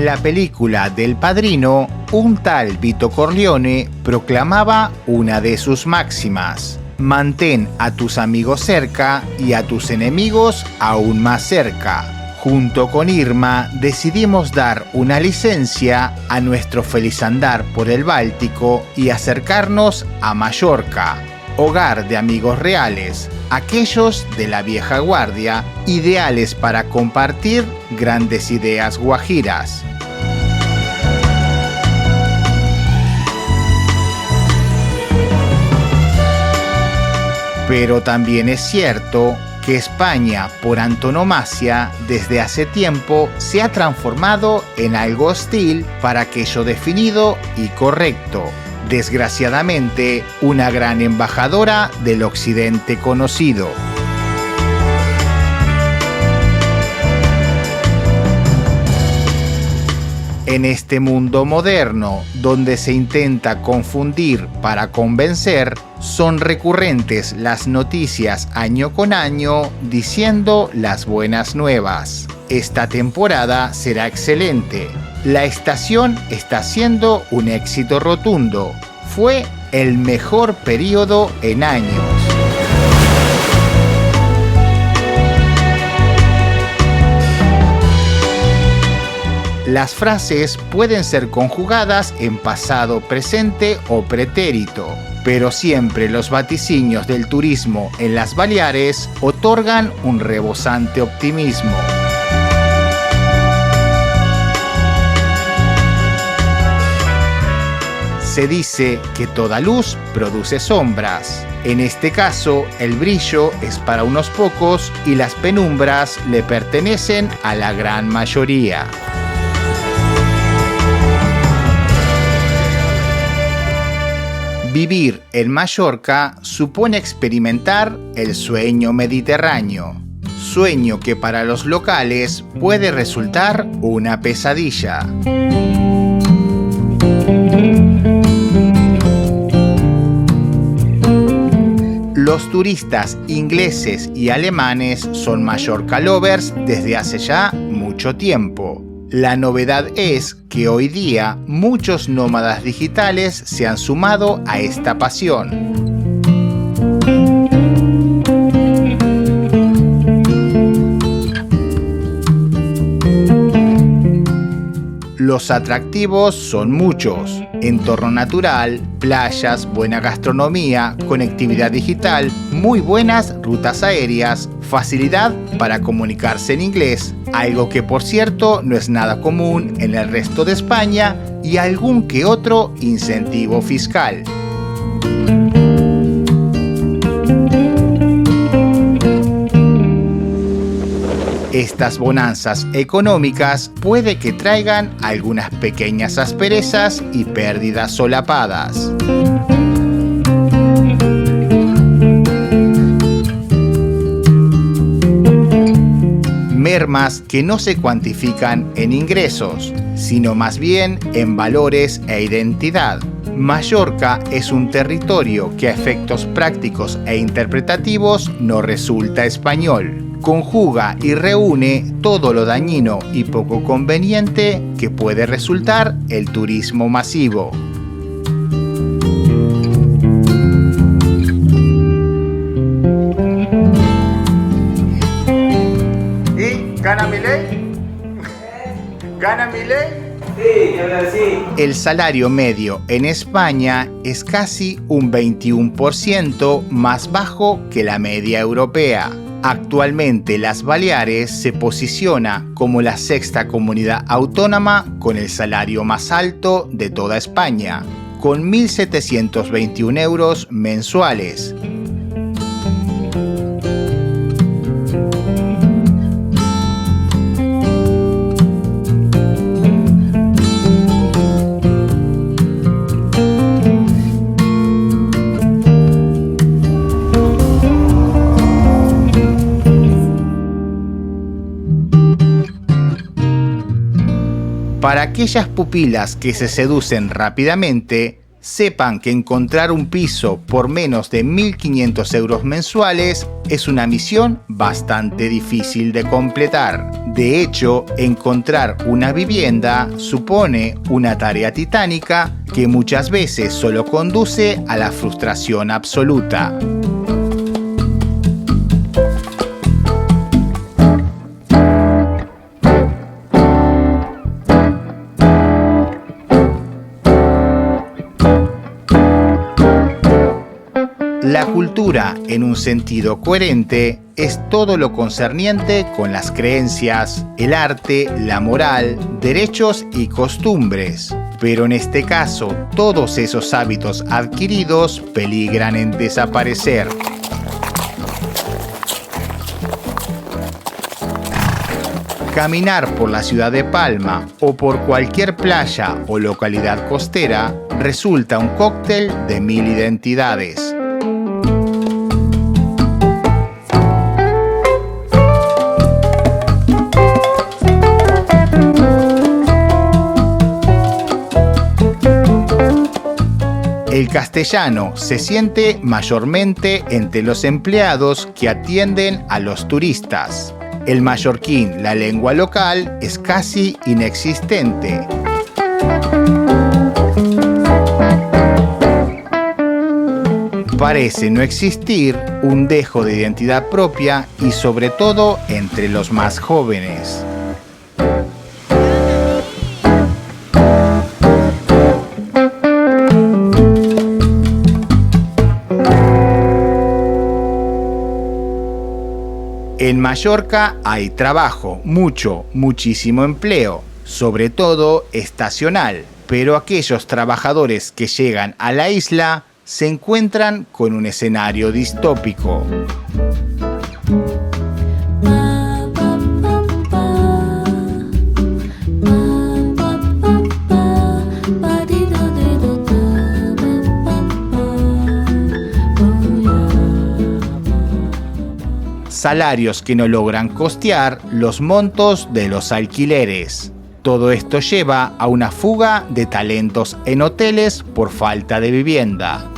En la película del Padrino, un tal Vito Corleone proclamaba una de sus máximas: mantén a tus amigos cerca y a tus enemigos aún más cerca. Junto con Irma decidimos dar una licencia a nuestro feliz andar por el Báltico y acercarnos a Mallorca, hogar de amigos reales, aquellos de la vieja guardia, ideales para compartir grandes ideas guajiras. Pero también es cierto que España, por antonomasia, desde hace tiempo se ha transformado en algo hostil para aquello definido y correcto. Desgraciadamente, una gran embajadora del occidente conocido. En este mundo moderno, donde se intenta confundir para convencer, son recurrentes las noticias año con año diciendo las buenas nuevas. Esta temporada será excelente. La estación está siendo un éxito rotundo. Fue el mejor periodo en años. Las frases pueden ser conjugadas en pasado, presente o pretérito, pero siempre los vaticinios del turismo en las Baleares otorgan un rebosante optimismo. Se dice que toda luz produce sombras. En este caso, el brillo es para unos pocos y las penumbras le pertenecen a la gran mayoría. Vivir en Mallorca supone experimentar el sueño mediterráneo, sueño que para los locales puede resultar una pesadilla. Los turistas ingleses y alemanes son Mallorca lovers desde hace ya mucho tiempo. La novedad es que hoy día muchos nómadas digitales se han sumado a esta pasión. Los atractivos son muchos: entorno natural, playas, buena gastronomía, conectividad digital, muy buenas rutas aéreas, facilidad para comunicarse en inglés, algo que por cierto no es nada común en el resto de España, y algún que otro incentivo fiscal. Estas bonanzas económicas puede que traigan algunas pequeñas asperezas y pérdidas solapadas. Mermas que no se cuantifican en ingresos, sino más bien en valores e identidad. Mallorca es un territorio que a efectos prácticos e interpretativos no resulta español. Conjuga y reúne todo lo dañino y poco conveniente que puede resultar el turismo masivo. ¿Y gana Milei? ¿Gana Milei? Sí. El salario medio en España es casi un 21% más bajo que la media europea. Actualmente las Baleares se posiciona como la sexta comunidad autónoma con el salario más alto de toda España, con 1.721 euros mensuales. Para aquellas pupilas que se seducen rápidamente, sepan que encontrar un piso por menos de 1.500 euros mensuales es una misión bastante difícil de completar. De hecho, encontrar una vivienda supone una tarea titánica que muchas veces solo conduce a la frustración absoluta. La cultura, en un sentido coherente, es todo lo concerniente con las creencias, el arte, la moral, derechos y costumbres. Pero en este caso, todos esos hábitos adquiridos peligran en desaparecer. Caminar por la ciudad de Palma o por cualquier playa o localidad costera resulta un cóctel de 1000 identidades. El castellano se siente mayormente entre los empleados que atienden a los turistas. El mallorquín, la lengua local, es casi inexistente. Parece no existir un dejo de identidad propia y sobre todo entre los más jóvenes. En Mallorca hay trabajo, muchísimo empleo, sobre todo estacional, pero aquellos trabajadores que llegan a la isla se encuentran con un escenario distópico. Salarios que no logran costear los montos de los alquileres. Todo esto lleva a una fuga de talentos en hoteles por falta de vivienda.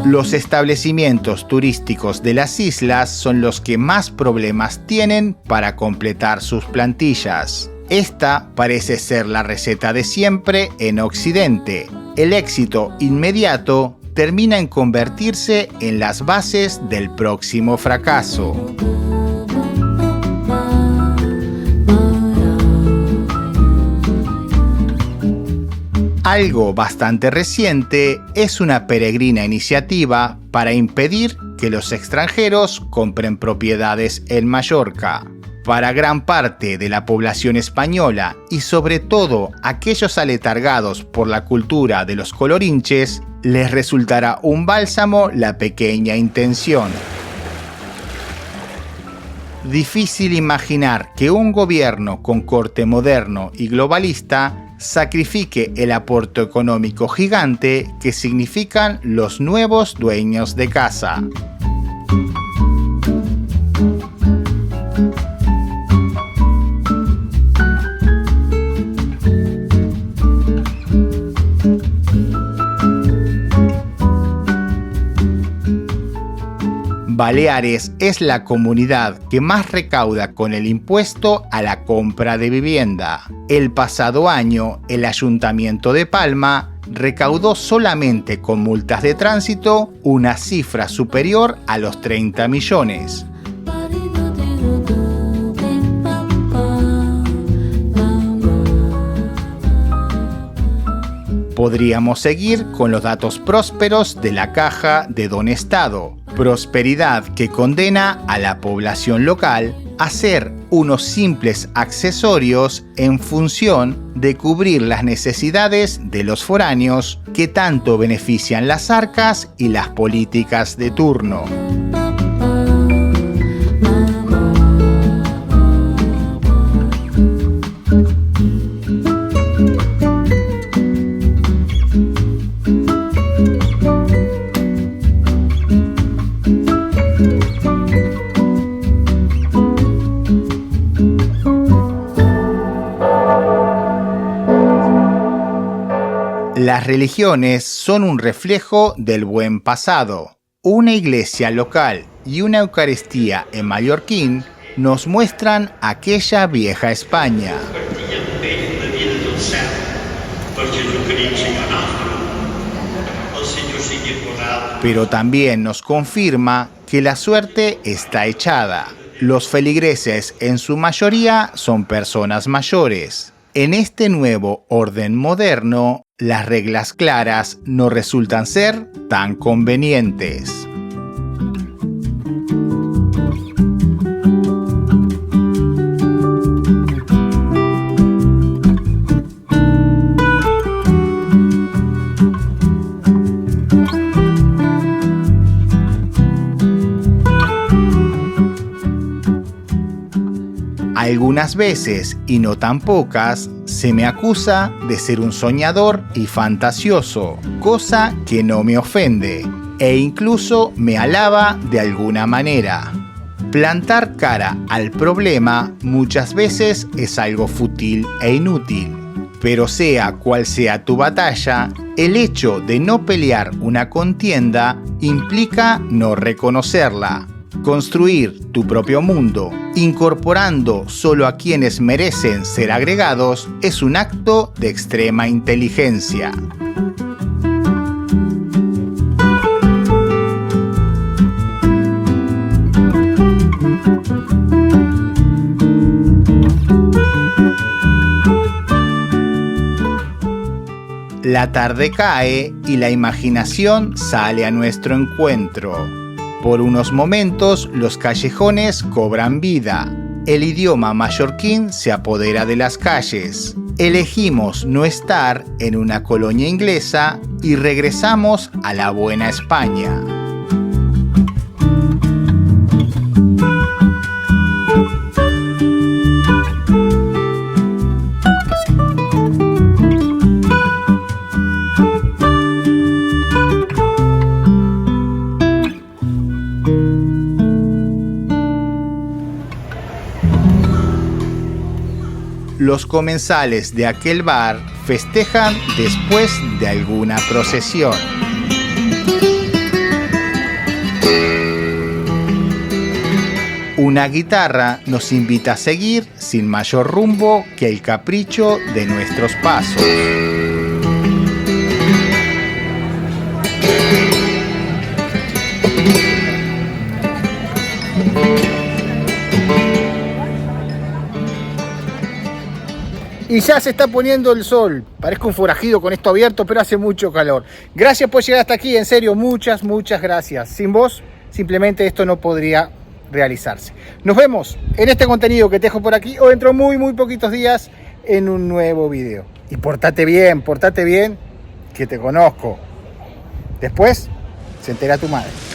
Los establecimientos turísticos de las islas son los que más problemas tienen para completar sus plantillas. Esta parece ser la receta de siempre en Occidente. El éxito inmediato termina en convertirse en las bases del próximo fracaso. Algo bastante reciente es una peregrina iniciativa para impedir que los extranjeros compren propiedades en Mallorca. Para gran parte de la población española y sobre todo aquellos aletargados por la cultura de los colorinches, les resultará un bálsamo la pequeña intención. Difícil imaginar que un gobierno con corte moderno y globalista sacrifique el aporte económico gigante que significan los nuevos dueños de casa. Baleares es la comunidad que más recauda con el impuesto a la compra de vivienda. El pasado año, el Ayuntamiento de Palma recaudó solamente con multas de tránsito una cifra superior a los 30 millones. Podríamos seguir con los datos prósperos de la Caja de Don Estado. Prosperidad que condena a la población local a ser unos simples accesorios en función de cubrir las necesidades de los foráneos que tanto benefician las arcas y las políticas de turno. Las religiones son un reflejo del buen pasado. Una iglesia local y una Eucaristía en mallorquín nos muestran aquella vieja España. Pero también nos confirma que la suerte está echada. Los feligreses en su mayoría son personas mayores. En este nuevo orden moderno, las reglas claras no resultan ser tan convenientes. Algunas veces, y no tan pocas, se me acusa de ser un soñador y fantasioso, cosa que no me ofende, e incluso me alaba de alguna manera. Plantar cara al problema muchas veces es algo fútil e inútil, pero sea cual sea tu batalla, el hecho de no pelear una contienda implica no reconocerla. Construir tu propio mundo, incorporando solo a quienes merecen ser agregados, es un acto de extrema inteligencia. La tarde cae y la imaginación sale a nuestro encuentro. Por unos momentos los callejones cobran vida. El idioma mallorquín se apodera de las calles. Elegimos no estar en una colonia inglesa y regresamos a la buena España. Los comensales de aquel bar festejan después de alguna procesión. Una guitarra nos invita a seguir sin mayor rumbo que el capricho de nuestros pasos. Y ya se está poniendo el sol. Parezco un forajido con esto abierto, pero hace mucho calor. Gracias por llegar hasta aquí, en serio, muchas gracias. Sin vos, simplemente esto no podría realizarse. Nos vemos en este contenido que te dejo por aquí o dentro de muy poquitos días en un nuevo video. Y portate bien, que te conozco. Después se entera tu madre.